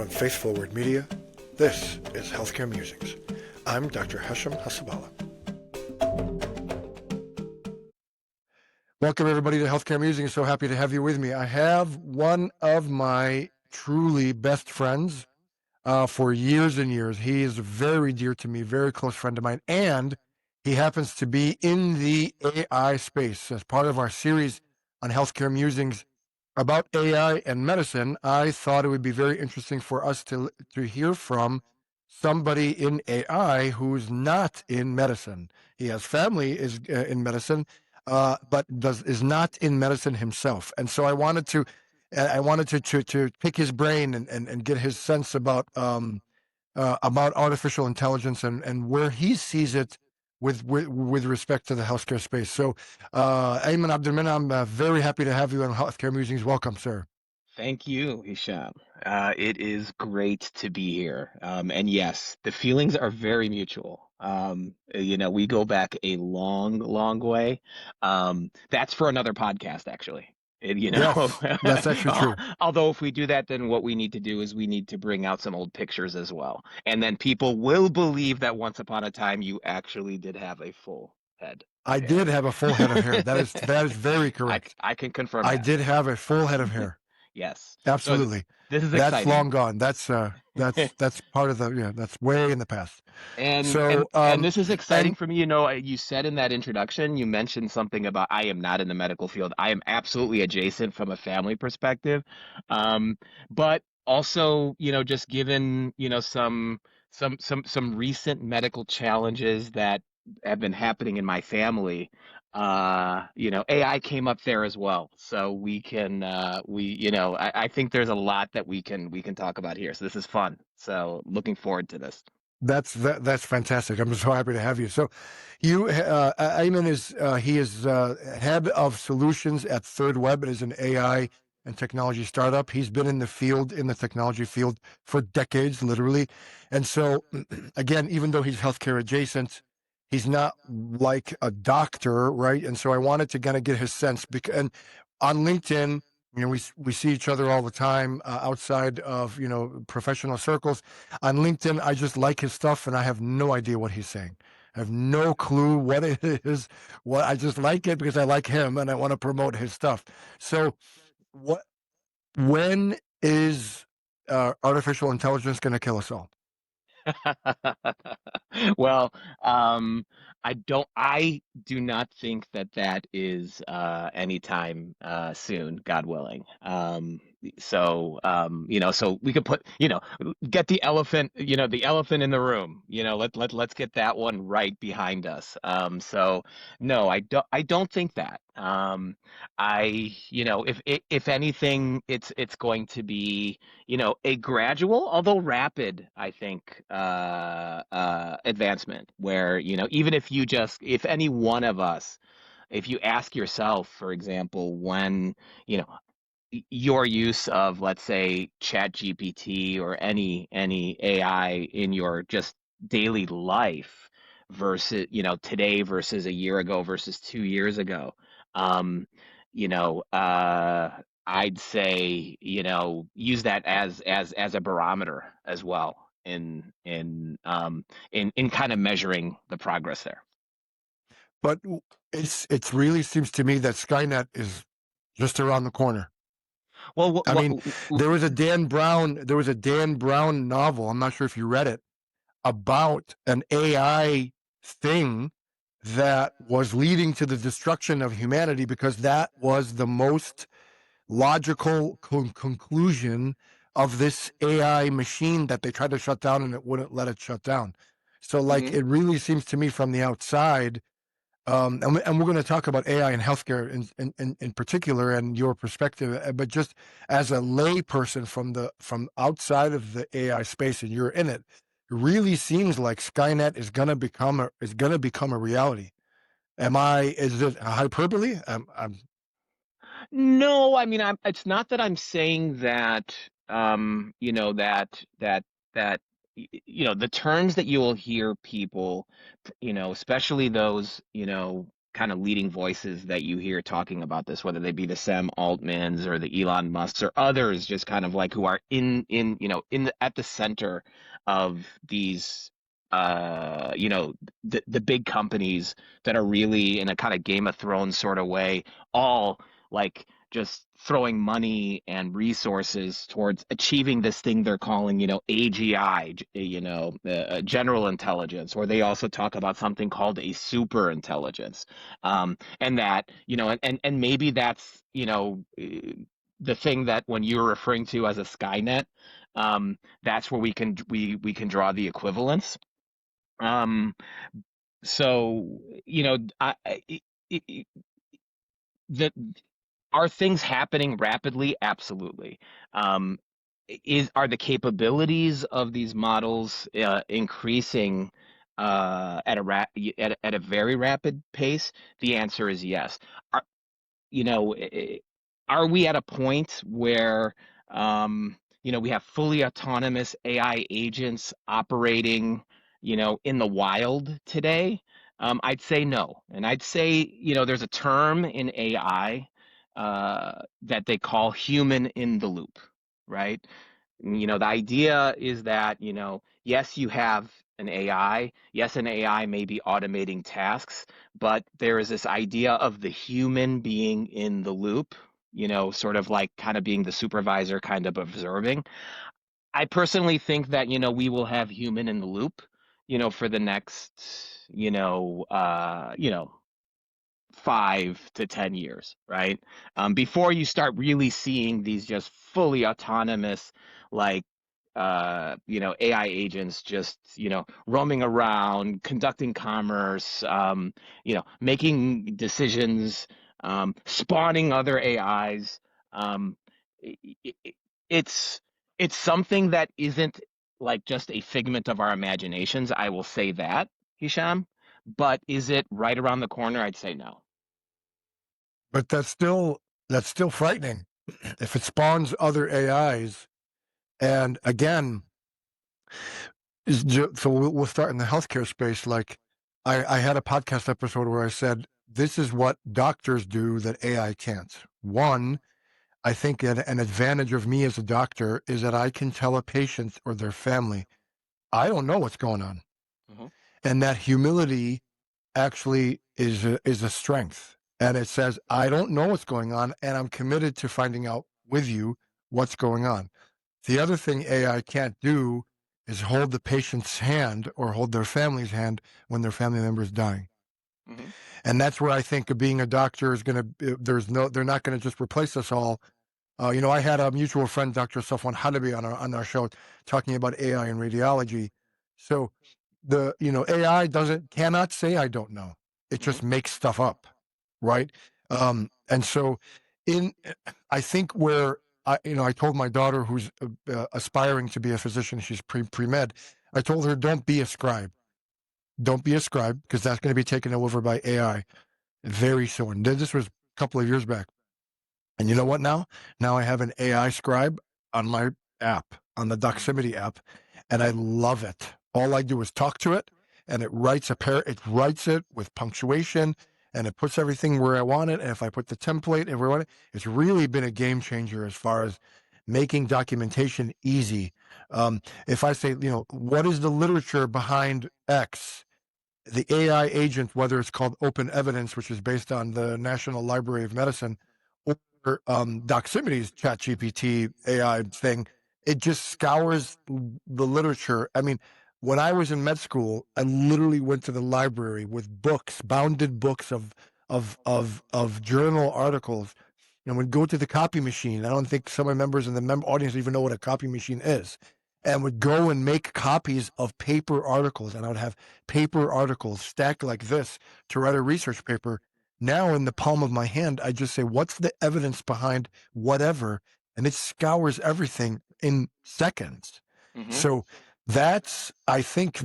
from Faith Forward Media, this is Healthcare Musings. I'm Dr. Hashem Hasabala. Welcome, everybody, to Healthcare Musings. So happy to have you with me. I have one of my truly best friends for years and years. He is very dear to me, very close friend of mine, and he happens to be in the AI space. As part of our series on Healthcare Musings about AI and medicine, I thought it would be very interesting for us to hear from somebody in AI who's not in medicine. He has family is in medicine, but is not in medicine himself. And so I wanted to pick his brain and get his sense about artificial intelligence and where he sees it with respect to the healthcare space. So, Eiman Abdelmoneim, I'm very happy to have you on Healthcare Musings. Welcome, sir. Thank you, Hisham. It is great to be here. And yes, the feelings are very mutual. We go back a long, long way. That's for another podcast, actually. Yes, that's actually true. Although if we do that, then what we need to do is we need to bring out some old pictures as well. And then people will believe that once upon a time you actually did have a full head I of hair. did have a full head of hair. That is very correct. I can confirm I that. did have a full head of hair. Yes. So Absolutely. this is That's exciting. long gone. That's part of that's way in the past. And So, and and this is exciting and for me. You said in that introduction, you mentioned something about I am not in the medical field. I am absolutely adjacent from a family perspective. Um, but also, just given, some recent medical challenges that have been happening in my family, AI came up there as well. So I think there's a lot that we can talk about here. So this is fun. So looking forward to this. that's fantastic. I'm so happy to have you. So, Ayman is head of solutions at Third Web. It is an AI and technology startup. He's been in the technology field for decades, literally. And so, again, even though he's healthcare adjacent, he's not like a doctor, right? And so I wanted to kind of get his sense and on LinkedIn, we see each other all the time outside of professional circles. On LinkedIn, I just like his stuff, and I have no idea what he's saying. I have no clue what it is. What I just like it because I like him, and I want to promote his stuff. So, what? When is artificial intelligence going to kill us all? Well, I do not think that is anytime soon, God willing. So we could get the elephant in the room. Let's get that one right behind us. So no, I don't think that. If anything, it's going to be a gradual, although rapid, I think, advancement where, even if any one of us, if you ask yourself, for example, when, your use of, let's say, Chat GPT or any AI in your just daily life versus, today versus a year ago versus 2 years ago, um, I'd say, use that as a barometer as well in kind of measuring the progress there. But it really seems to me that Skynet is just around the corner. Well, I mean, there was a Dan Brown novel. I'm not sure if you read it, about an AI thing that was leading to the destruction of humanity because that was the most logical conclusion of this AI machine that they tried to shut down and it wouldn't let it shut down. So, like, Mhm. it really seems to me from the outside, and we're going to talk about AI and healthcare in particular and your perspective, but just as a lay person from outside of the AI space and you're in it, it really seems like Skynet is going to become a reality. Is it a hyperbole? No, I mean, it's not that I'm saying that, that, the terms that you will hear people, especially those, kind of leading voices that you hear talking about this, whether they be the Sam Altmans or the Elon Musks or others, just kind of like who are at the center of these the big companies that are really in a kind of Game of Thrones sort of way, all like just throwing money and resources towards achieving this thing they're calling, AGI, general intelligence, or they also talk about something called a super intelligence. And that, and maybe that's, the thing that when you're referring to as a Skynet, that's where we can draw the equivalence. Um, so, the are things happening rapidly? Absolutely. Um, are the capabilities of these models increasing at a very rapid pace? The answer is yes. Are, you know, are we at a point where we have fully autonomous AI agents operating, in the wild today? I'd say no. And I'd say, there's a term in AI that they call human in the loop, right? The idea is that, yes, you have an AI. Yes, an AI may be automating tasks, but there is this idea of the human being in the loop, sort of like kind of being the supervisor, kind of observing. I personally think that, we will have human in the loop, for the next, 5 to 10 years, right? Before you start really seeing these just fully autonomous, like, AI agents just, roaming around, conducting commerce, making decisions, spawning other AIs. Um, i- i- it's it's something that isn't like just a figment of our imaginations. I will say that, Hisham. But is it right around the corner? I'd say no. But that's still frightening. If it spawns other AIs, and again, so we'll start in the healthcare space. Like I had a podcast episode where I said this is what doctors do that AI can't. One, I think an advantage of me as a doctor is that I can tell a patient or their family, I don't know what's going on, Hmm. and that humility actually is a strength. And it says, I don't know what's going on, and I'm committed to finding out with you what's going on. The other thing AI can't do is hold the patient's hand or hold their family's hand when their family member is dying. Hmm. And that's where I think being a doctor is going to, they're not going to just replace us all. I had a mutual friend, Dr. Safwan Halabi, on our show talking about AI and radiology. So AI cannot say I don't know. It Hmm. just makes stuff up, right? And so in I think where I told my daughter who's aspiring to be a physician, she's pre-med. I told her, don't be a scribe. Don't be a scribe because that's going to be taken over by AI very soon. This was a couple of years back. And you know what now? Now I have an AI scribe on my app, on the Doximity app, and I love it. All I do is talk to it, and it writes it with punctuation, and it puts everything where I want it. And if I put the template and where I want it, it's really been a game changer as far as making documentation easy. If I say, what is the literature behind X? The AI agent, whether it's called Open Evidence, which is based on the National Library of Medicine, or Doximity's ChatGPT AI thing, it just scours the literature. I mean, when I was in med school, I literally went to the library with books, bounded books of journal articles, and would go to the copy machine. I don't think some of the members in the audience even know what a copy machine is, and would go and make copies of paper articles, and I would have paper articles stacked like this to write a research paper. Now, in the palm of my hand, I just say, what's the evidence behind whatever? And it scours everything in seconds. Hmm. So I think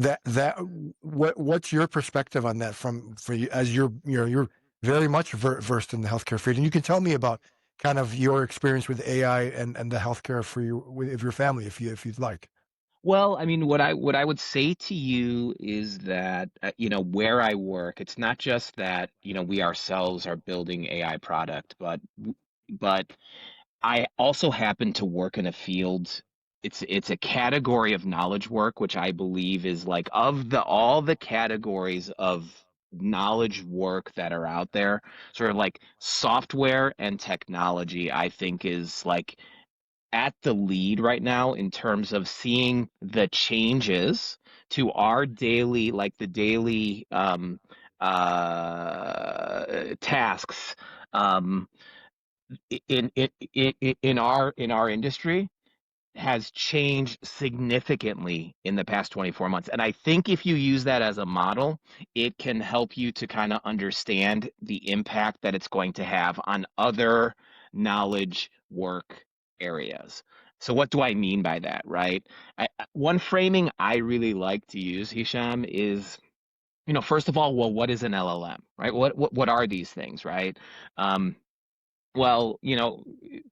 what's your perspective on that for you, as you're very much versed in the healthcare field, and you can tell me about kind of your experience with AI and the healthcare for you, with your family, if you'd like. Well, I mean, what I would say to you is that where I work, it's not just that we ourselves are building AI product, but I also happen to work in a field. It's a category of knowledge work, which I believe is like of the all the categories of knowledge work that are out there, sort of like software and technology, I think is like at the lead right now in terms of seeing the changes to our daily, like the daily tasks um, in our industry has changed significantly in the past 24 months. And I think if you use that as a model, it can help you to kind of understand the impact that it's going to have on other knowledge work areas. So what do I mean by that, right? One framing I really like to use, Hisham, is, first of all, well, what is an LLM, right? What are these things, right? Um, well,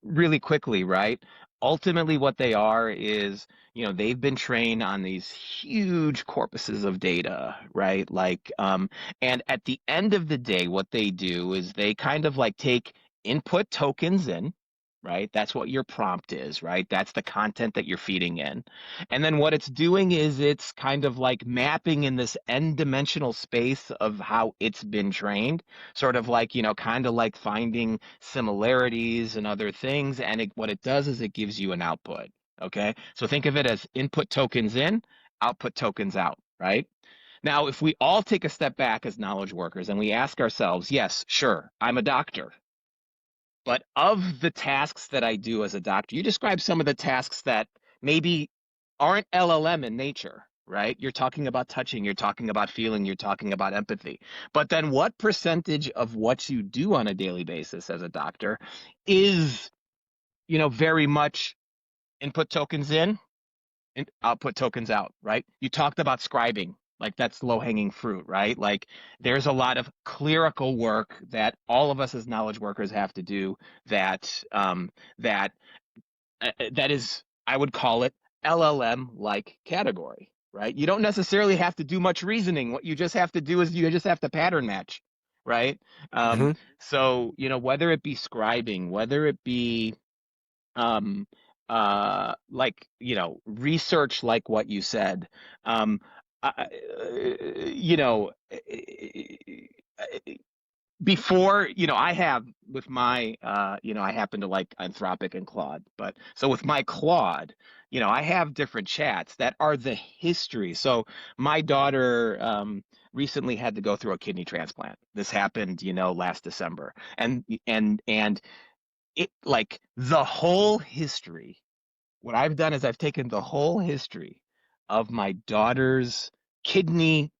really quickly, right? Ultimately, what they are is, they've been trained on these huge corpuses of data, right? And at the end of the day, what they do is they kind of like take input tokens in, right? That's what your prompt is, right? That's the content that you're feeding in. And then what it's doing is it's kind of like mapping in this n-dimensional space of how it's been trained, sort of like, kind of like finding similarities and other things. And what it does is it gives you an output. Okay. So think of it as input tokens in, output tokens out, right? Now, if we all take a step back as knowledge workers and we ask ourselves, yes, sure, I'm a doctor, but of the tasks that I do as a doctor, you describe some of the tasks that maybe aren't LLM in nature, right? You're talking about touching, you're talking about feeling, you're talking about empathy. But then what percentage of what you do on a daily basis as a doctor is, very much input tokens in and output tokens out, right? You talked about scribing. Like that's low hanging fruit, right? Like there's a lot of clerical work that all of us as knowledge workers have to do that that is, I would call it LLM like category, right? You don't necessarily have to do much reasoning. What you just have to do is you just have to pattern match, right? Um, Hmm. so, whether it be scribing, whether it be um, like, research like what you said, um, I, you know, before, I have with my I happen to like Anthropic and Claude, but so with my Claude, I have different chats that are the history. So my daughter recently had to go through a kidney transplant. This happened, last December. And it like the whole history. What I've done is I've taken the whole history of my daughter's kidney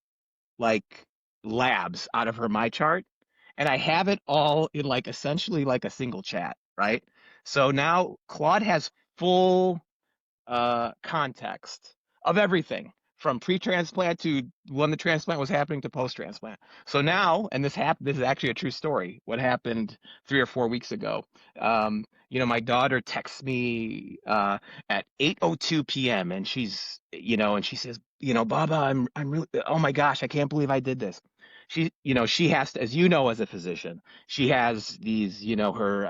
like labs out of her my chart, and I have it all in like essentially like a single chat, right? So now Claude has full context of everything from pre-transplant to when the transplant was happening to post-transplant. So now, and this is actually a true story. What happened 3 or 4 weeks ago? My daughter texts me at 8:02 p.m. and and she says, Baba, I'm really, oh my gosh, I can't believe I did this. She has to, as as a physician, she has these, her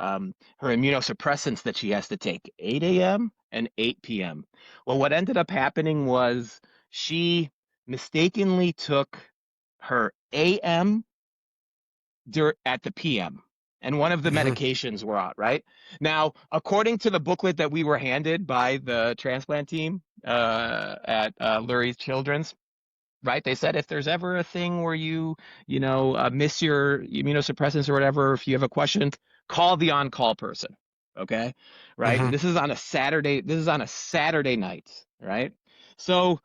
immunosuppressants that she has to take 8 a.m. and 8 p.m. Well, what ended up happening was she mistakenly took her AM at the PM, and one of the Hmm. medications were out, right? Now, according to the booklet that we were handed by the transplant team at Lurie's Children's, right? They said if there's ever a thing where miss your immunosuppressants or whatever, if you have a question, call the on-call person. Okay, right? Hmm. This is on a Saturday. This is on a Saturday night, right? So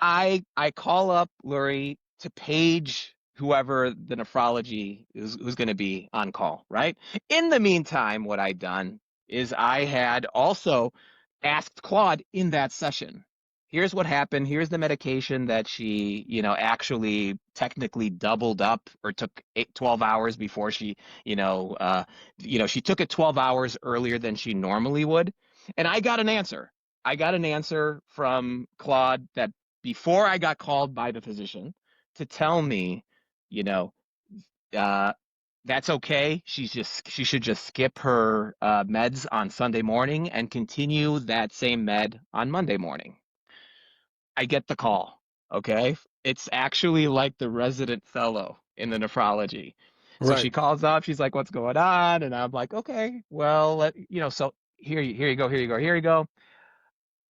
I call up Lurie to page whoever the nephrology is who's going to be on call, right? In the meantime, what I'd done is I had also asked Claude in that session. Here's what happened. Here's the medication that she, actually technically doubled up or took 12 hours before she, she took it 12 hours earlier than she normally would. And I got an answer. I got an answer from Claude that before I got called by the physician to tell me, you know, uh, that's okay. She should just skip her meds on Sunday morning and continue that same med on Monday morning. I get the call. Okay. It's actually like the resident fellow in the nephrology. So Right. she calls up, she's like, what's going on? And I'm like, okay, well, so here you go, here you go, here you go.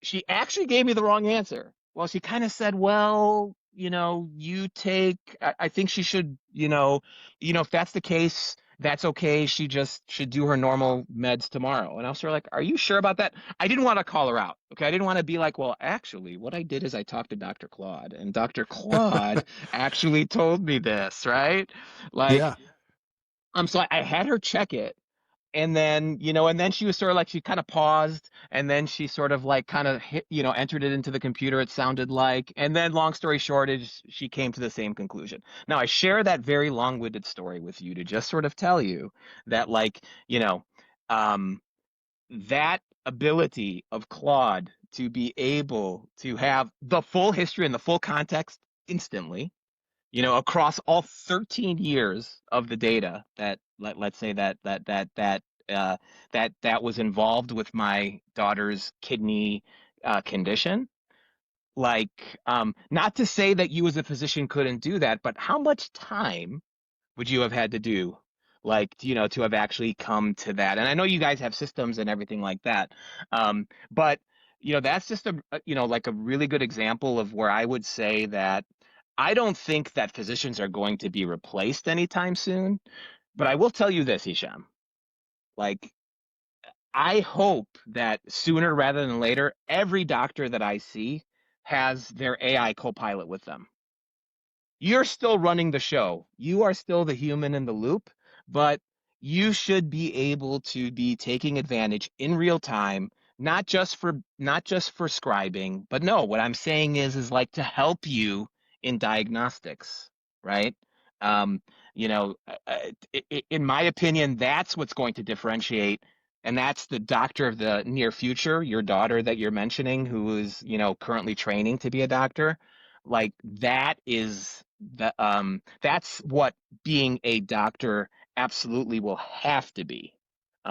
She actually gave me the wrong answer. Well, she kind of said, well, you take, I think she should, if that's the case, that's okay. She just should do her normal meds tomorrow. And I was sort of like, are you sure about that? I didn't want to call her out. Okay. I didn't want to be like, well, actually, what I did is I talked to Dr. Claude, and Dr. Claude actually told me this, right? Like, Yeah. so I had her check it, and then she was sort of like, she kind of paused, and then she sort of like kind of hit, entered it into the computer, it sounded like. And then long story short is she came to the same conclusion. Now I share that very long-winded story with you to just sort of tell you that, like, um, that ability of Claude to be able to have the full history and the full context instantly, across all 13 years of the data that, let's say uh, that was involved with my daughter's kidney condition. Like, not to say that you as a physician couldn't do that, but how much time would you have had to do, like, to have actually come to that? And I know you guys have systems and everything like that, but that's just like a really good example of where I would say that I don't think that physicians are going to be replaced anytime soon. But I will tell you this, Hisham. Like, I hope that sooner rather than later, every doctor that I see has their AI co-pilot with them. You're still running the show. You are still the human in the loop, but you should be able to be taking advantage in real time, not just for scribing, but no, what I'm saying is like to help you in diagnostics, right? Um, in my opinion, that's what's going to differentiate, and that's the doctor of the near future, your daughter that you're mentioning, who is, currently training to be a doctor. Like, that's what being a doctor absolutely will have to be,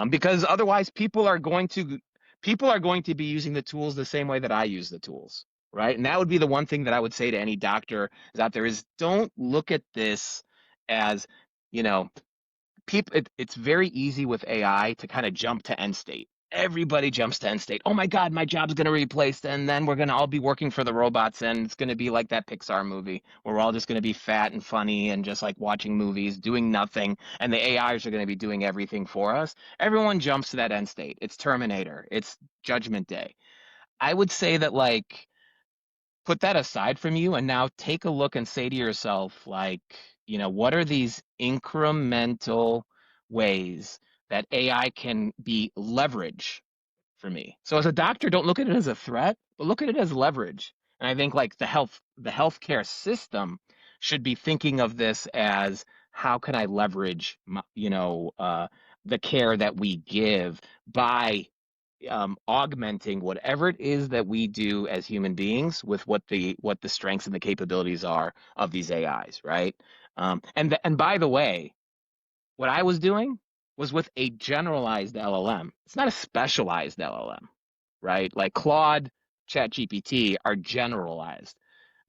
because otherwise people are going to be using the tools the same way that I use the tools, right? And that would be the one thing that I would say to any doctor is out there is, don't look at this as, you know it's very easy with AI to kind of jump to end state. Everybody jumps to end state. Oh my God, my job's going to be replaced, and then we're going to all be working for the robots, and it's going to be like that Pixar movie where we're all just going to be fat and funny and just like watching movies, doing nothing, and the AIs are going to be doing everything for us. Everyone jumps to that end state. It's Terminator. It's Judgment Day. I would say that, like, put that aside from you and now take a look and say to yourself, like, what are these incremental ways that AI can be leverage for me? So as a doctor, don't look at it as a threat, but look at it as leverage. And I think, like, the healthcare system should be thinking of this as, how can I leverage the care that we give by augmenting whatever it is that we do as human beings with what the strengths and the capabilities are of these AIs, right? And by the way, what I was doing was with a generalized LLM. It's not a specialized LLM, right? Like Claude, ChatGPT are generalized.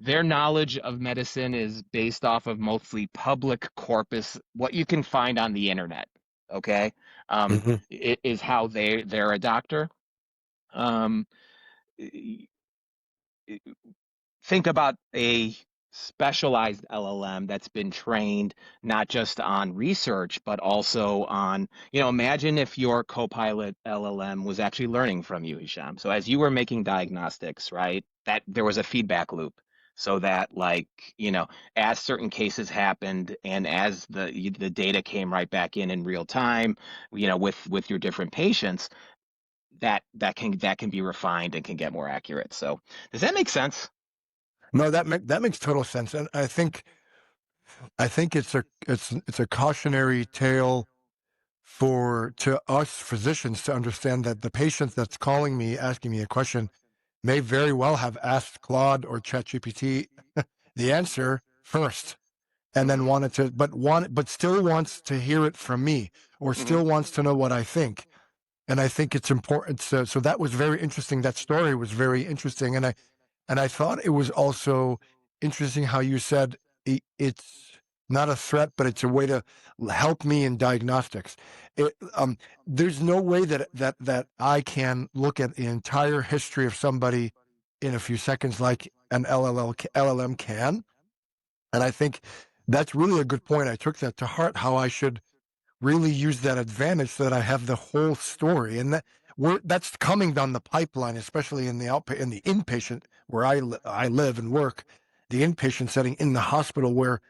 Their knowledge of medicine is based off of mostly public corpus, what you can find on the internet. Okay, Hmm. it is how they're a doctor. Um, think about a specialized LLM that's been trained not just on research, but also on, imagine if your Copilot LLM was actually learning from you, Hisham. So as you were making diagnostics, right, that there was a feedback loop. So that, like, as certain cases happened and as the data came right back in real time, with your different patients, that can be refined and can get more accurate. So does that make sense? No, that makes total sense, and I think it's a cautionary tale to us physicians to understand that the patient that's calling me asking me a question may very well have asked Claude or ChatGPT the answer first and then Hmm. but still wants to hear it from me or Hmm. still wants to know what I think. And I think it's important. So that was very interesting. That story was very interesting. And I thought it was also interesting how you said it's not a threat, but it's a way to help me in diagnostics. It, there's no way that I can look at the entire history of somebody in a few seconds like an LLM can. And I think that's really a good point. I took that to heart. How I should really use that advantage so that I have the whole story, and that's coming down the pipeline, especially in in the inpatient where I live and work, the inpatient setting in the hospital where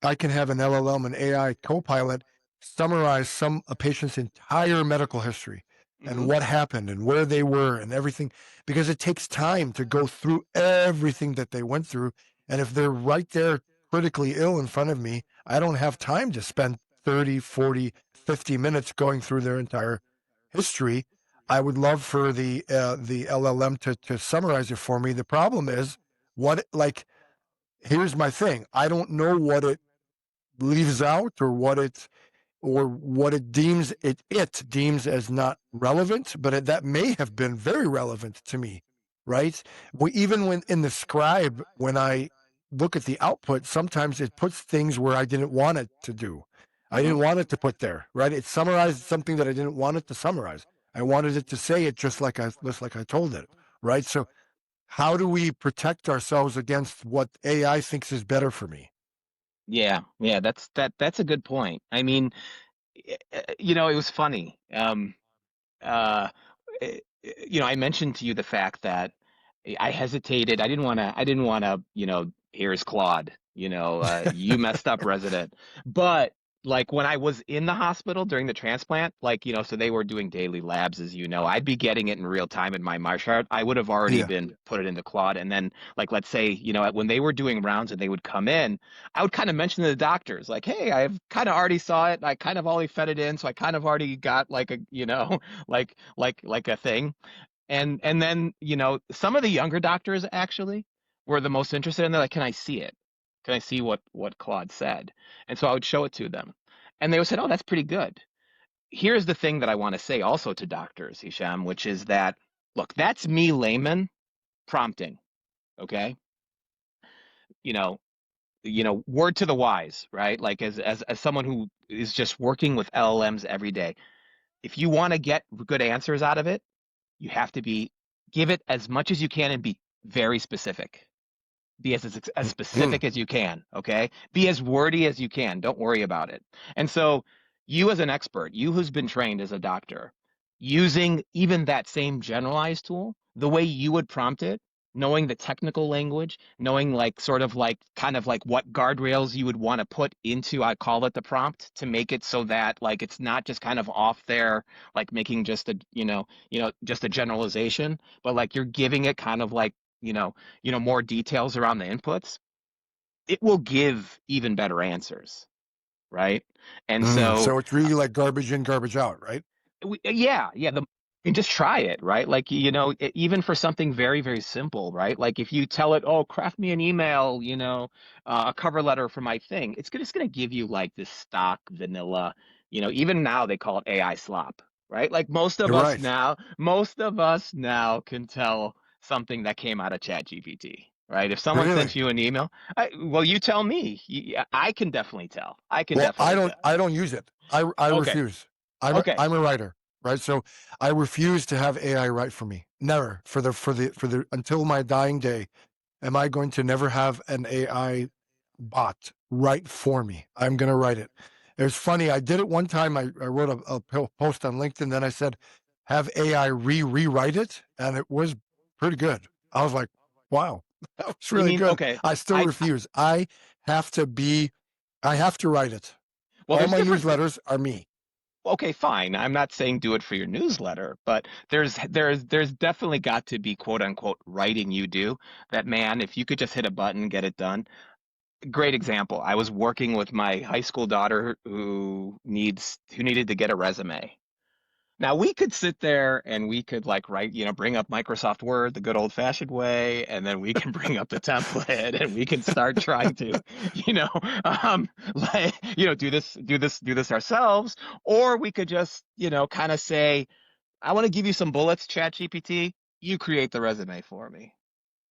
I can have an LLM, an AI co-pilot, summarize a patient's entire medical history and Hmm. what happened and where they were and everything, because it takes time to go through everything that they went through. And if they're right there critically ill in front of me, I don't have time to spend 30, 40, 50 minutes going through their entire history. I would love for the LLM to summarize it for me. The problem is here's my thing. I don't know what it leaves out or what it deems as not relevant, but that may have been very relevant to me, right? Even when in the scribe, when I look at the output, sometimes it puts things where I didn't want it to do. I Hmm. didn't want it to put there, right? It summarized something that I didn't want it to summarize. I wanted it to say it just like I told it, right? So how do we protect ourselves against what AI thinks is better for me? Yeah, yeah, that's a good point. I mean, it was funny. I mentioned to you the fact that I hesitated. I didn't want to, here's Claude, you messed up, resident. But like when I was in the hospital during the transplant, like, so they were doing daily labs, as you know, I'd be getting it in real time in my Marchart. I would have already Yeah. been put it into Claude. And then, like, let's say, when they were doing rounds and they would come in, I would kind of mention to the doctors, like, hey, I've kind of already saw it. I kind of already fed it in. So I kind of already got like like a thing. And then, some of the younger doctors actually were the most interested in. They're like, can I see it? Can I see what Claude said? And so I would show it to them. And they would say, oh, that's pretty good. Here's the thing that I want to say also to doctors, Hisham, which is that, look, that's me layman prompting, okay? You know, word to the wise, right? Like as someone who is just working with LLMs every day, if you want to get good answers out of it, you have to give it as much as you can and be very specific. Be as Mhm. specific as you can, okay? Be as wordy as you can. Don't worry about it. And so, you as an expert, you who's been trained as a doctor, using even that same generalized tool, the way you would prompt it, knowing the technical language, knowing like sort of like kind of like what guardrails you would want to put into, I call it the prompt, to make it so that like it's not just kind of off there, like making just just a generalization, but like you're giving it kind of like, more details around the inputs, it will give even better answers, right? And so, So it's really like garbage in, garbage out, right? yeah, yeah, and just try it, right? Like, even for something very, very simple, right? Like if you tell it, oh, craft me an email, a cover letter for my thing, it's gonna give you like this stock vanilla, even now they call it AI slop, right? Like You're right. most of us now can tell something that came out of ChatGPT. Right? If someone sent Really? you an email, well, you tell me. I can definitely tell. I can Well, definitely tell. I don't use it. I Okay. refuse. Okay. I'm a writer, right? So I refuse to have AI write for me. Never for the until my dying day am I going to never have an AI bot write for me. I'm going to write it. It's funny. I did it one time. I wrote a post on LinkedIn. Then I said, have AI rewrite it. And it was pretty good. I was like, wow, that was You really mean, good. okay. I still I refuse. Have to be, I have to write it. Well, All there's my different. newsletters are me. Okay, fine. I'm not saying do it for your newsletter, but there's definitely got to be quote unquote writing you do. That, man, if you could just hit a button, get it done. Great example. I was working with my high school daughter who needed to get a resume. Now we could sit there and we could like write, bring up Microsoft Word the good old fashioned way, and then we can bring up the template and we can start trying to, you know, like, do this ourselves, or we could just, kind of say, I want to give you some bullets, Chat GPT, you create the resume for me,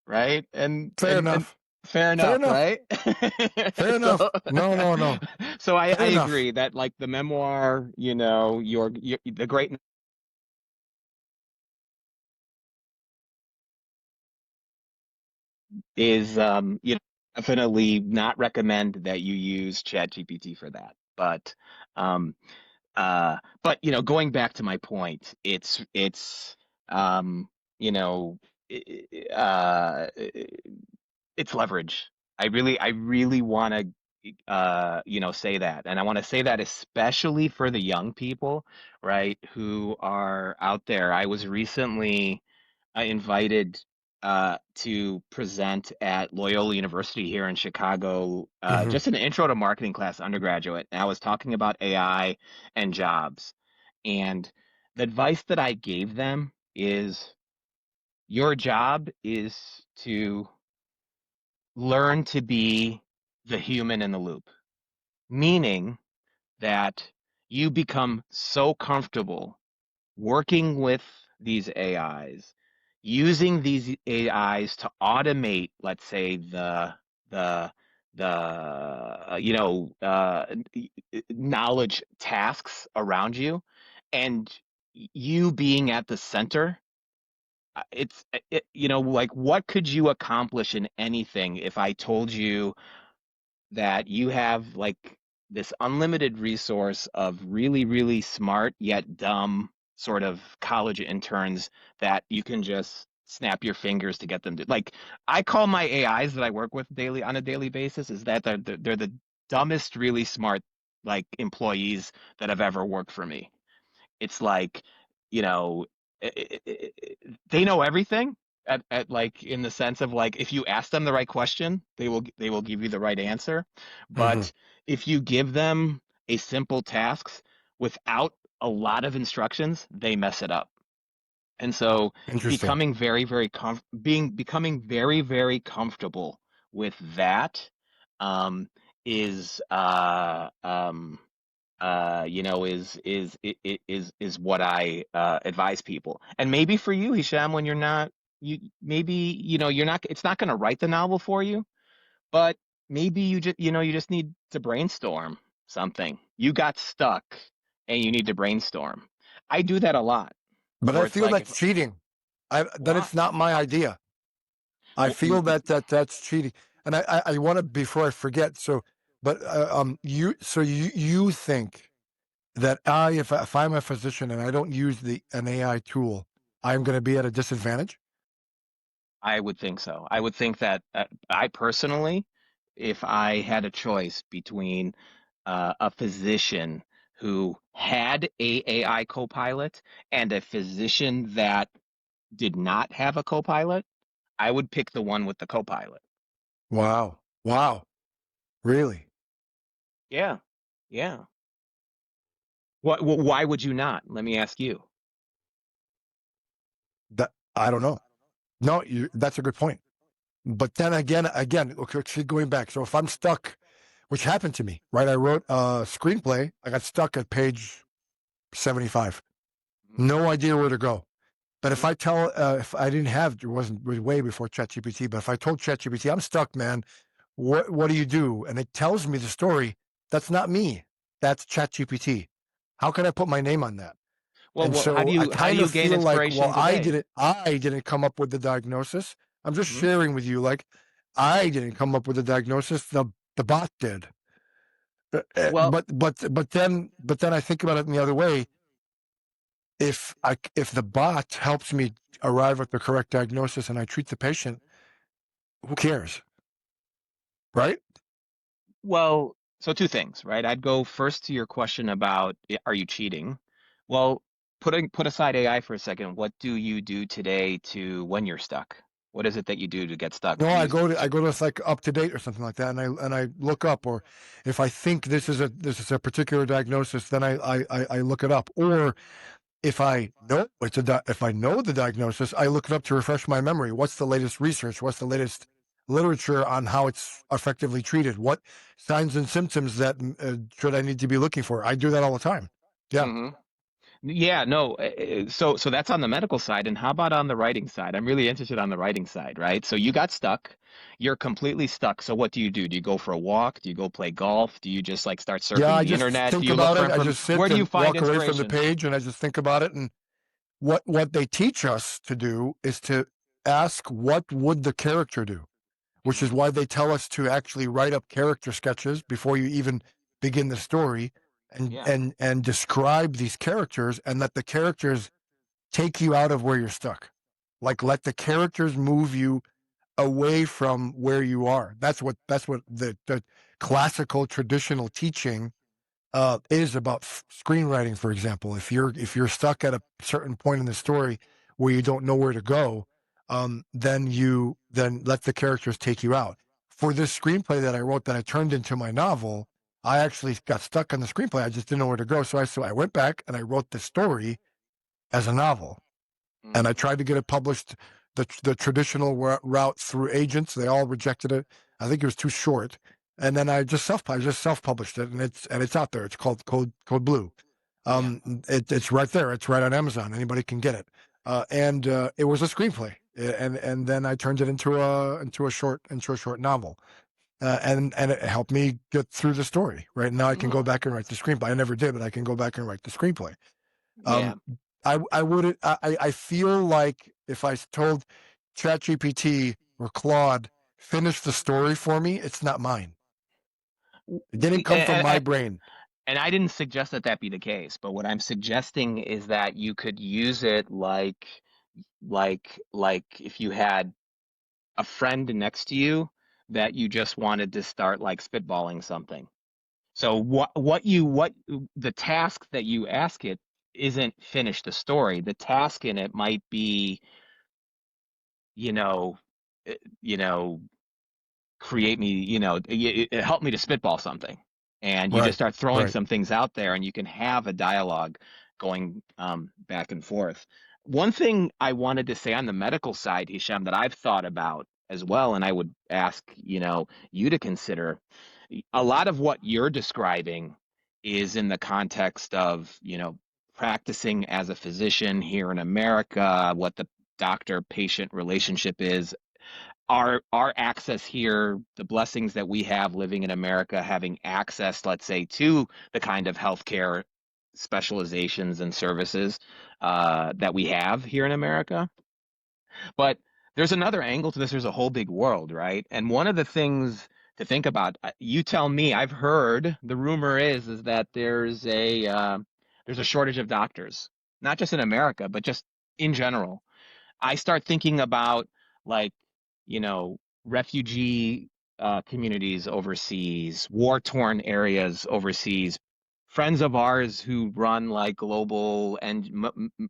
right? Fair And enough. fair Fair enough, enough. right? Fair So enough. No, no, no. so I Fair enough. agree that like the memoir, your the great is definitely not recommend that you use ChatGPT for that. Um going back to my point, it's um you know i- it's leverage. I really want to say that, and I want to say that especially for the young people, right, who are out there. I was recently invited to present at Loyola University here in Chicago, Hmm. just an intro to marketing class, undergraduate. And I was talking about AI and jobs. And the advice that I gave them is your job is to learn to be the human in the loop, meaning that you become so comfortable working with these AIs, using these AIs to automate, let's say, the knowledge tasks around you, and you being at the center. Like what could you accomplish in anything if I told you that you have like this unlimited resource of really, really smart yet dumb sort of college interns that you can just snap your fingers to get them to like I call my AIs that I work with daily on a daily basis is that they're the dumbest, really smart like employees that have ever worked for me. It's like, you know, they know everything at like in the sense of like if you ask them the right question, they will give you the right answer. Hmm. But if you give them a simple tasks without a lot of instructions, they mess it up. And so Interesting. becoming very, very comfortable with that um, is is what I advise people. And maybe for you, Hisham, when you're not, you maybe you're not. It's not going to write the novel for you, but maybe you just need to brainstorm something. You got stuck, and you need to brainstorm. I do that a lot, But I where it's feel like that's if cheating. That why, it's not my idea. I feel that's cheating. And I want to, before I forget. So, but you think that if I'm a physician and I don't use an AI tool, I'm going to be at a disadvantage? I would think so. I would think that I personally, if I had a choice between a physician who had a AI co-pilot and a physician that did not have a co-pilot, I would pick the one with the co-pilot. Wow. Wow. Really? Yeah. Yeah. Why would you not? Let me ask you. That I don't know. No, that's a good point. But then again, okay, keep going back. So if I'm stuck, which happened to me, right? I wrote a screenplay. I got stuck at page 75. No idea where to go. But Mhm. if I didn't have, it was way before ChatGPT. But if I told ChatGPT, I'm stuck, man. What do you do? And it tells me the story. That's not me. That's ChatGPT. How can I put my name on that? Well, And how so I do kind you of gain feel like, well, inspiration today? I didn't come up with the diagnosis. I'm just Mhm. sharing with you, like, I didn't come up with the diagnosis. The bot did. Well, But then I think about it in the other way. If the bot helps me arrive at the correct diagnosis and I treat the patient, who cares, right? so two things, right? I'd go first to your question about are you cheating? Well, put aside AI for a second, what do you do today to when you're stuck? What is it that you do to get stuck? No, Do you I go to like Up to Date or something like that, and I look up, or if I think this is a particular diagnosis, then I look it up, or if I know if I know the diagnosis, I look it up to refresh my memory. What's the latest research? What's the latest literature on how it's effectively treated? What signs and symptoms that should I need to be looking for? I do that all the time. Yeah. Hmm. Yeah, no. So that's on the medical side. And how about on the writing side? I'm really interested on the writing side, right? So you got stuck. You're completely stuck. So what do you do? Do you go for a walk? Do you go play golf? Do you just like start Yeah, surfing I the just internet? Do think you look about for it. I inform just Where sit do you and find walk away from the inspiration? page and I just think about it. And what they teach us to do is to ask, what would the character do? Which is Hmm. why they tell us to actually write up character sketches before you even begin the story, and Yeah. and describe these characters and let the characters take you out of where you're stuck. Like, let the characters move you away from where you are. That's what the classical traditional teaching is about screenwriting. For example, if you're stuck at a certain point in the story where you don't know where to go, then let the characters take you out. For this screenplay that I wrote that I turned into my novel, I actually got stuck on the screenplay. I just didn't know where to go, so I went back and I wrote the story as a novel, and I Hmm. tried to get it published the traditional route through agents. They all rejected it. I think it was too short. And then I just self published it, and it's out there. It's called Code Blue. Yeah. It's right there. It's right on Amazon. Anybody can get it. And it was a screenplay, and then I turned it into a short novel. And it helped me get through the story. Right now, I can go Oh, back and write the screenplay. I never did, but I can go back and write the screenplay. yeah. Um, I wouldn't. I feel like if I told ChatGPT or Claude, finish the story for me, it's not mine. It didn't come from my And, brain. I didn't suggest that that be the case, but what I'm suggesting is that you could use it like if you had a friend next to you that you just wanted to start like spitballing something. So what the task that you ask it isn't finish the story. The task in it might be, you know, eh, you know, create me, help me to spitball something. And you just Right. start throwing Right. some things out there and you can have a dialogue going back and forth. One thing I wanted to say on the medical side, Hisham, that I've thought about as well, and I would ask, you to consider, a lot of what you're describing is in the context of, practicing as a physician here in America, what the doctor-patient relationship is, our access here, the blessings that we have living in America, having access, let's say, to the kind of healthcare specializations and services that we have here in America. But there's another angle to this. There's a whole big world, right? And one of the things to think about, you tell me, I've heard the rumor is that there's a shortage of doctors, not just in America, but just in general. I start thinking about like, refugee communities overseas, war-torn areas overseas, friends of ours who run like global and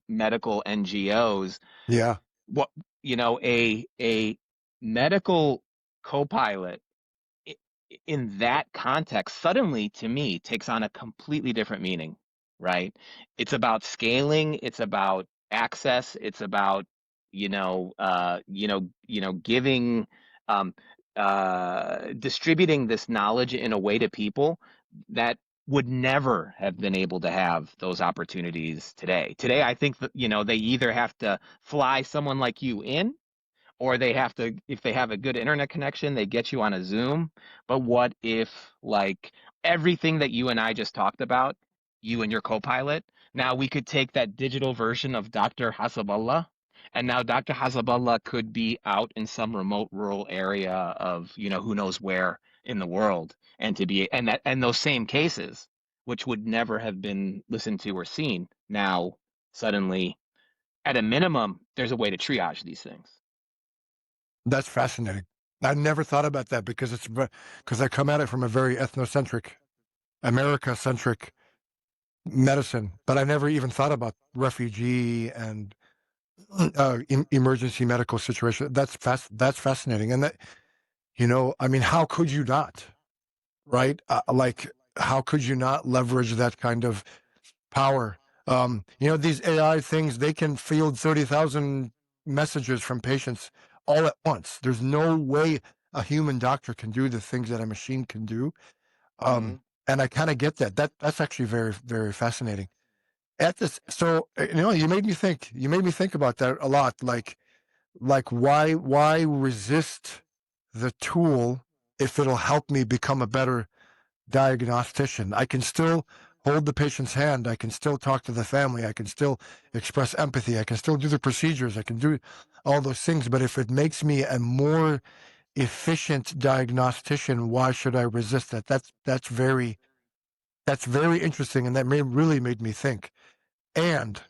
medical NGOs. Yeah. What, a medical co-pilot i- in that context suddenly to me takes on a completely different meaning, right? It's about scaling, it's about access, it's about giving um, distributing this knowledge in a way to people that would never have been able to have those opportunities today. Today, I think that they either have to fly someone like you in, or they have to, if they have a good internet connection, they get you on a Zoom. But what if, like, everything that you and I just talked about, you and your co-pilot, now we could take that digital version of Dr. Hasabullah, and now Dr. Hasabullah could be out in some remote rural area of, who knows where in the world, and to be, and those same cases, which would never have been listened to or seen, now suddenly, at a minimum, there's a way to triage these things. That's fascinating. I never thought about that because because I come at it from a very ethnocentric, America-centric medicine, but I never even thought about refugee and emergency medical situation. That's fascinating, and that I mean, how could you not? Right? Like, how could you not leverage that kind of power? These AI things, they can field 30,000 messages from patients all at once. There's no way a human doctor can do the things that a machine can do. Hmm. And I kind of get that. That's actually very, very fascinating. At this, so you made me think. You made me think about that a lot. Like why resist the tool if it'll help me become a better diagnostician? I can still hold the patient's hand. I can still talk to the family. I can still express empathy. I can still do the procedures. I can do all those things. But if it makes me a more efficient diagnostician, why should I resist that? That's very interesting, and that really made me think. And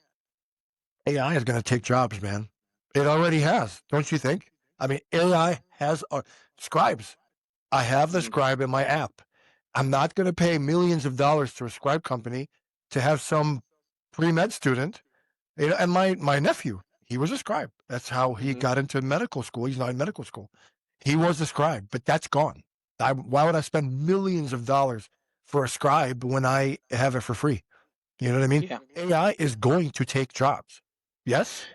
AI is going to take jobs, man. It already has, don't you think? I mean, AI has scribes. I have the scribe in my app. I'm not going to pay millions of dollars to a scribe company to have some pre-med student. And my nephew, he was a scribe. That's how he Hmm. got into medical school. He's not in medical school. He was a scribe, but that's gone. Why would I spend millions of dollars for a scribe when I have it for free? You know what I mean? Yeah. AI is going to take jobs. Yes?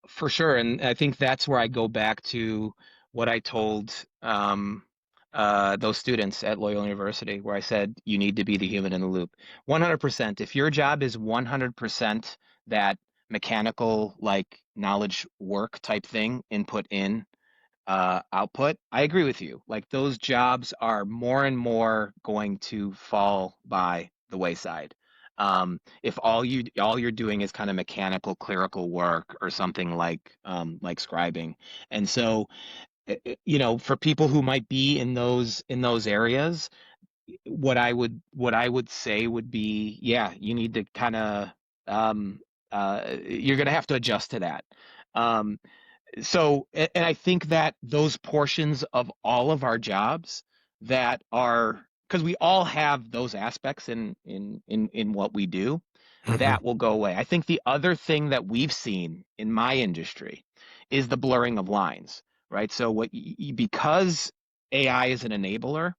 For sure. And I think that's where I go back to what I told those students at Loyola University, where I said, you need to be the human in the loop. 100%. If your job is 100% that mechanical, like knowledge work type thing, input in, output, I agree with you. Like those jobs are more and more going to fall by the wayside. If all you're doing is kind of mechanical clerical work or something like scribing. And so for people who might be in those areas, what I would say would be, yeah, you need to kind of you're going to have to adjust to that. Um, and I think that those portions of all of our jobs that are, because we all have those aspects in what we do, Mhm. that will go away. I think the other thing that we've seen in my industry is the blurring of lines, right? So because AI is an enabler,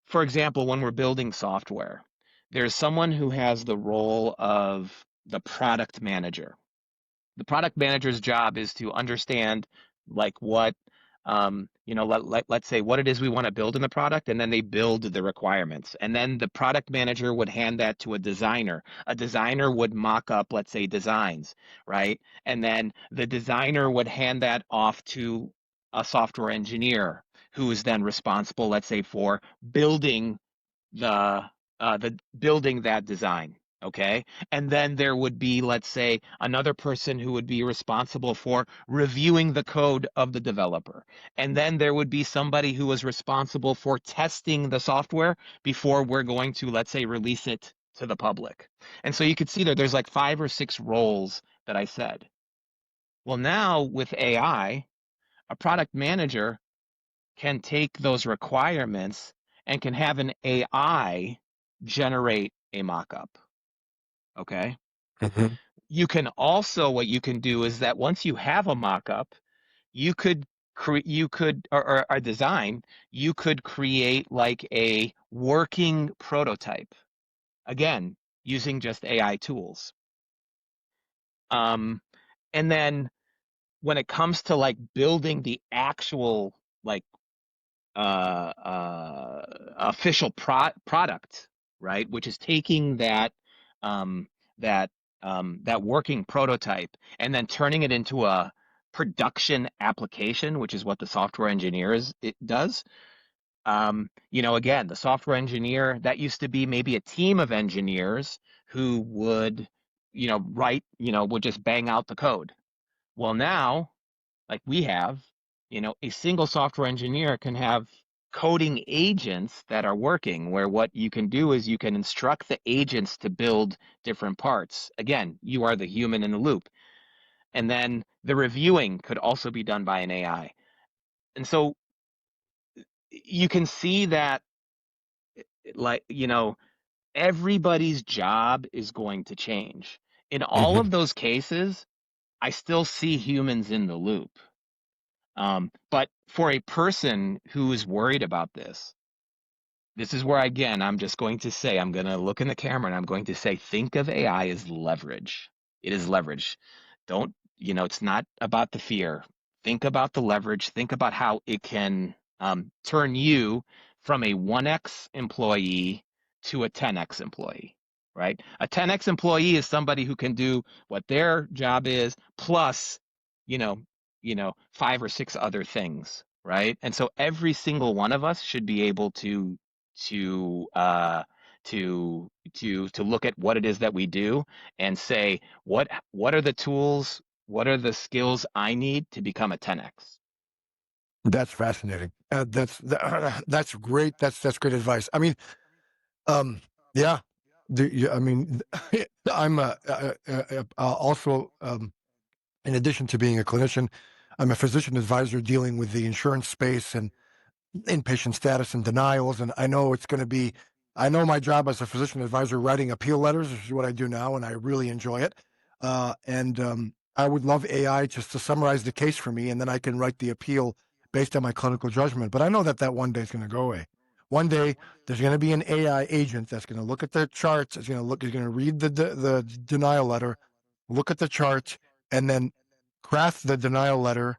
for example, when we're building software, there's someone who has the role of the product manager. The product manager's job is to understand like what let's say what it is we want to build in the product, and then they build the requirements, and then the product manager would hand that to a designer would mock up, let's say, designs, right? And then the designer would hand that off to a software engineer who is then responsible, let's say, for building the building that design. Okay. And then there would be, let's say, another person who would be responsible for reviewing the code of the developer. And then there would be somebody who was responsible for testing the software before we're going to, let's say, release it to the public. And so you could see there's like 5 or 6 roles that I said. Well, now with AI, a product manager can take those requirements and can have an AI generate a mockup. Okay. Mhm. What you can do is that once you have a mockup, you could or a design, you could create like a working prototype. Again, using just AI tools. Um, and then when it comes to like building the actual like official product, right? Which is taking um, that that working prototype and then turning it into a production application, which is what the software engineer it does. Again, the software engineer, that used to be maybe a team of engineers who would, would just bang out the code. Well, now like we have, a single software engineer can have coding agents that are working, where what you can do is you can instruct the agents to build different parts. Again, you are the human in the loop. And then the reviewing could also be done by an AI. And so you can see that, like, everybody's job is going to change. In all Mhm. of those cases, I still see humans in the loop. But for a person who is worried about this, this is where again I'm just going to say I'm going to look in the camera and I'm going to say think of AI as leverage. It is leverage. Don't, it's not about the fear. Think about the leverage. Think about how it can turn you from a 1x employee to a 10x employee, right? A 10x employee is somebody who can do what their job is plus, you know, five or six other things, right? And so every single one of us should be able to uh to look at what it is that we do and say what are the tools, what are the skills I need to become a 10x. That's fascinating. That's great. That's great advice. I mean, um, yeah. I mean, I'm also in addition to being a clinician, I'm a physician advisor dealing with the insurance space and inpatient status and denials. And I know it's going to be, I know my job as a physician advisor writing appeal letters, which is what I do now, and I really enjoy it. And I would love AI just to summarize the case for me, and then I can write the appeal based on my clinical judgment. But I know that that one day is going to go away. One day there's going to be an AI agent that's going to look at the charts, is going to read the denial letter, look at the charts, and then craft the denial letter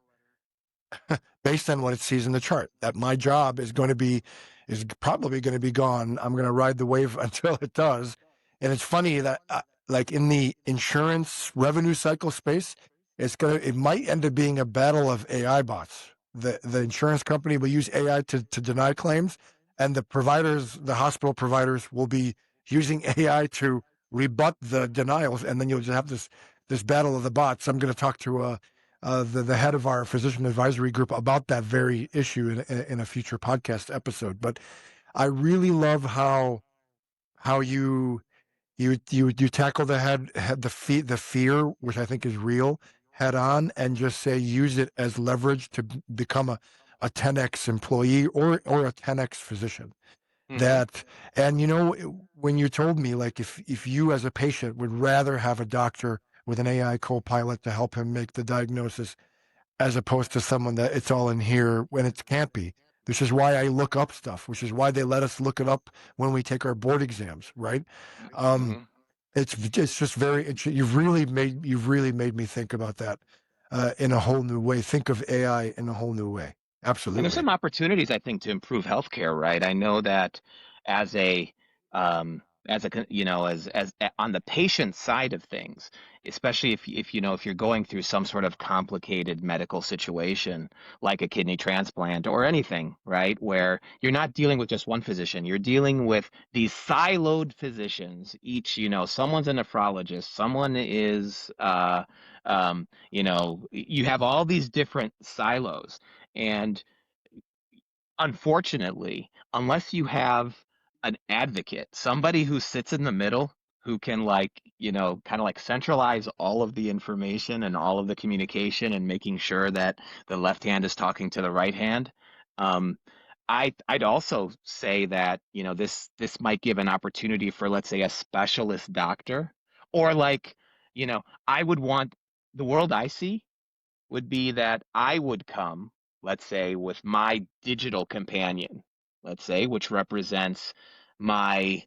based on what it sees in the chart. That my job is probably going to be gone. I'm going to ride the wave until it does. And it's funny that like in the insurance revenue cycle space, it might end up being a battle of AI bots. The insurance company will use AI to deny claims, and the hospital providers will be using AI to rebut the denials, and then you'll just have this battle of the bots. I'm going to talk to the head of our physician advisory group about that very issue in a future podcast episode. But I really love how you tackle the fear, which I think is real, head on, and just say use it as leverage to become a 10x employee or a 10x physician. Hmm. That and when you told me like if you as a patient would rather have a doctor with an AI co-pilot to help him make the diagnosis as opposed to someone that it's all in here when it can't be. Which is why I look up stuff, which is why they let us look it up when we take our board exams, right? Um, Hmm. it's just you've really made me think about that in a whole new way. Think of AI in a whole new way. And there's Absolutely. some opportunities, I think, to improve healthcare, right? I know that as a on the patient side of things, especially if you're going through some sort of complicated medical situation like a kidney transplant or anything, right? Where you're not dealing with just one physician, you're dealing with these siloed physicians. Each, someone's a nephrologist, someone is you have all these different silos. And unfortunately, unless you have an advocate, somebody who sits in the middle, who can kind of like centralize all of the information and all of the communication and making sure that the left hand is talking to the right hand. Um, I'd also say that, this might give an opportunity for, let's say, a specialist doctor, or I would want the world I see would be that I would come, let's say, with my digital companion, let's say, which represents my,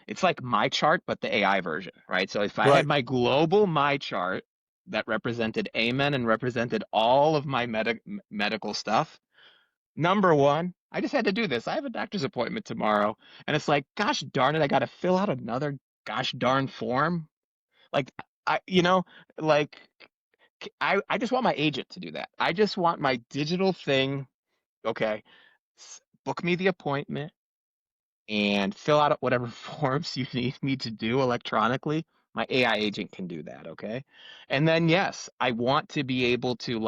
it's like my chart, but the AI version, right? So if I had Right. my global my chart that represented Amen and represented all of my medical stuff, number one, I just had to do this. I have a doctor's appointment tomorrow, and it's like, gosh darn it, I got to fill out another gosh darn form. Like, I, like I just want my agent to do that. I just want my digital thing. Okay, book me the appointment and fill out whatever forms you need me to do electronically. My AI agent can do that. Okay. And then, yes, I want to be able to,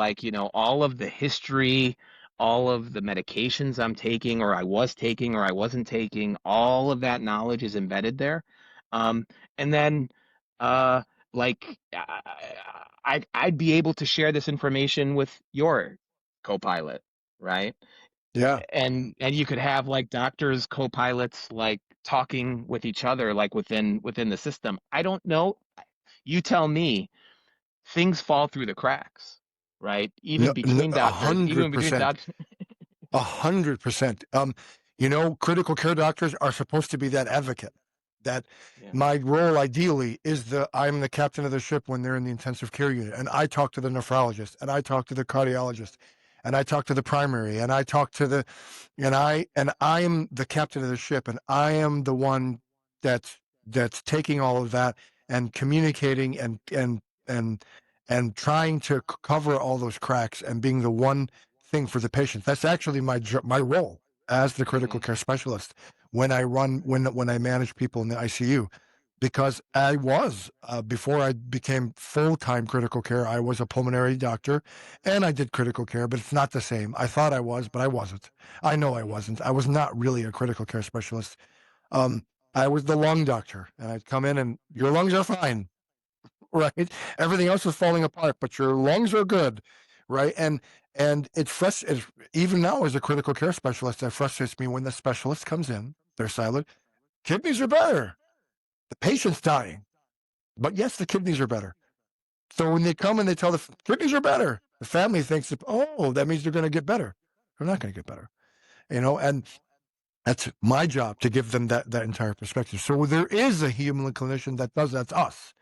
all of the history, all of the medications I'm taking, or I was taking, or I wasn't taking, all of that knowledge is embedded there. Um, and then, uh, like, I'd be able to share this information with your co-pilot, right? Yeah. And you could have like doctors, co-pilots, like talking with each other, like within the system. I don't know. You tell me. Things fall through the cracks, right? Even No, between a doctors, even hundred between percent. doctors. 100%. Critical care doctors are supposed to be that advocate. That Yeah. my role ideally is I'm the captain of the ship when they're in the intensive care unit, and I talk to the nephrologist, and I talk to the cardiologist, and I talk to the primary, and I talk to and I am the captain of the ship, and I am the one that's taking all of that and communicating and trying to cover all those cracks and being the one thing for the patient. That's actually my role as the critical Hmm. care specialist when I manage people in the ICU, because I was before I became full-time critical care, I was a pulmonary doctor and I did critical care, but it's not the same. I thought I was, but I wasn't. I know I wasn't. I was not really a critical care specialist. Um, I was the lung doctor, and I'd come in and your lungs are fine, right? Everything else is falling apart, but your lungs are good, right? And it's frustrating. Even now, as a critical care specialist, it frustrates me when the specialist comes in. They're silent. Kidneys are better. The patient's dying, but yes, the kidneys are better. So when they come and they tell the kidneys are better, the family thinks, oh, that means they're going to get better. They're not going to get better, and that's my job to give them that entire perspective. So there is a human clinician that does that. That's us,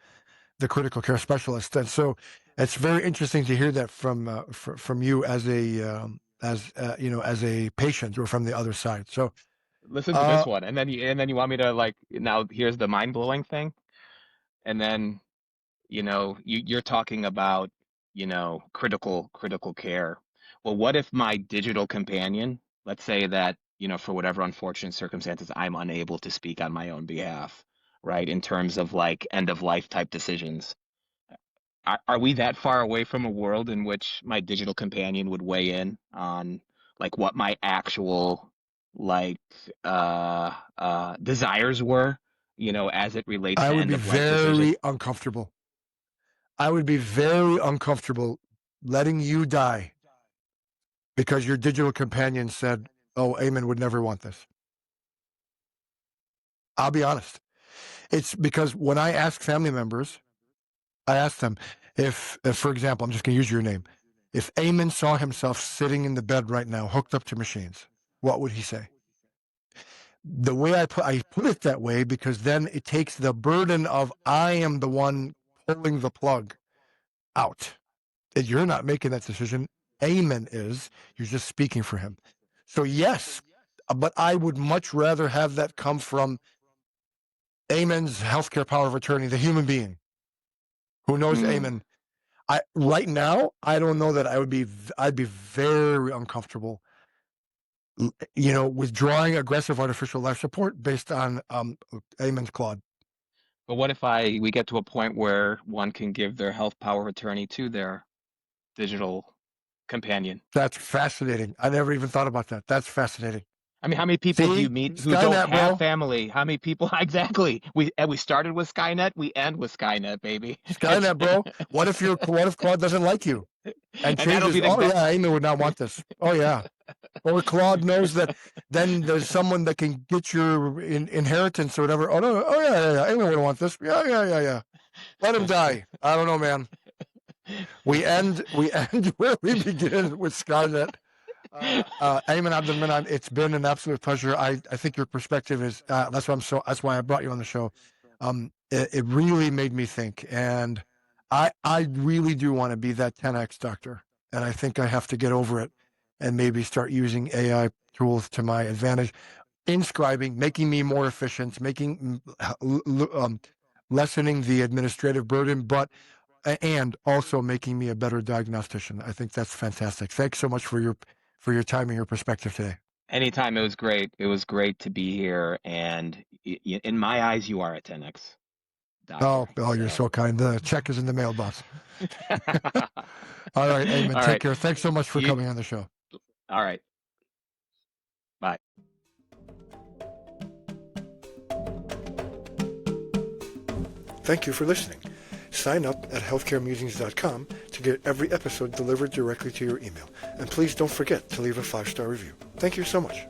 the critical care specialist. And so it's very interesting to hear that from you as a patient or from the other side. So Listen to this uh, one, and then you want me to like now here's the mind-blowing thing, and then you're talking about critical care. Well, what if my digital companion, let's say that for whatever unfortunate circumstances I'm unable to speak on my own behalf, right, in terms of like end of life type decisions. Are we that far away from a world in which my digital companion would weigh in on like what my actual like desires were, as it relates I to would end be of life decisions? very uncomfortable. I would be very uncomfortable letting you die because your digital companion said, oh, Eiman would never want this. I'll be honest. It's because when I ask family members, I ask them if, for example, I'm just going to use your name. If Eiman saw himself sitting in the bed right now, hooked up to machines, what would he say? The way I put it that way because then it takes the burden of I am the one pulling the plug out. You're not making that decision. Eiman is. You're just speaking for him. So yes, but I would much rather have that come from Eiman's healthcare power of attorney, the human being who knows Mm. Eiman. Right now, I don't know that I'd be very uncomfortable, withdrawing aggressive artificial life support based on Eiman's Claude. But what if we get to a point where one can give their health power of attorney to their digital companion? That's fascinating. I never even thought about that. That's fascinating. I mean, how many people do you See, meet who don't Skynet, have bro. family? How many people exactly? We started with Skynet, we end with Skynet, baby. It's Skynet, bro. What if Claude doesn't like you and and that'll changes? be the Oh go. yeah, Eiman would not want this. Oh yeah. Or Claude knows that then there's someone that can get your inheritance or whatever. Oh no, oh yeah. Eiman wouldn't want this. Yeah. Let him die. I don't know, man. We end where we begin with Skynet. Eiman Abdelmoneim, it's been an absolute pleasure. I think your perspective is that's why I brought you on the show. It really made me think, and I really do want to be that 10x doctor, and I think I have to get over it and maybe start using AI tools to my advantage, inscribing, making me more efficient, lessening the administrative burden, and also making me a better diagnostician. I think that's fantastic. Thanks so much for your time and your perspective today. Anytime, it was great. It was great to be here, and in my eyes, you are a 10x doctor. Oh, you're So, so kind. The check is in the mailbox. All right, Eiman, all take right. care. Thanks so much for You, coming on the show. all right. Bye. Thank you for listening. Sign up at healthcaremusings.com to get every episode delivered directly to your email. And please don't forget to leave a 5-star review. Thank you so much.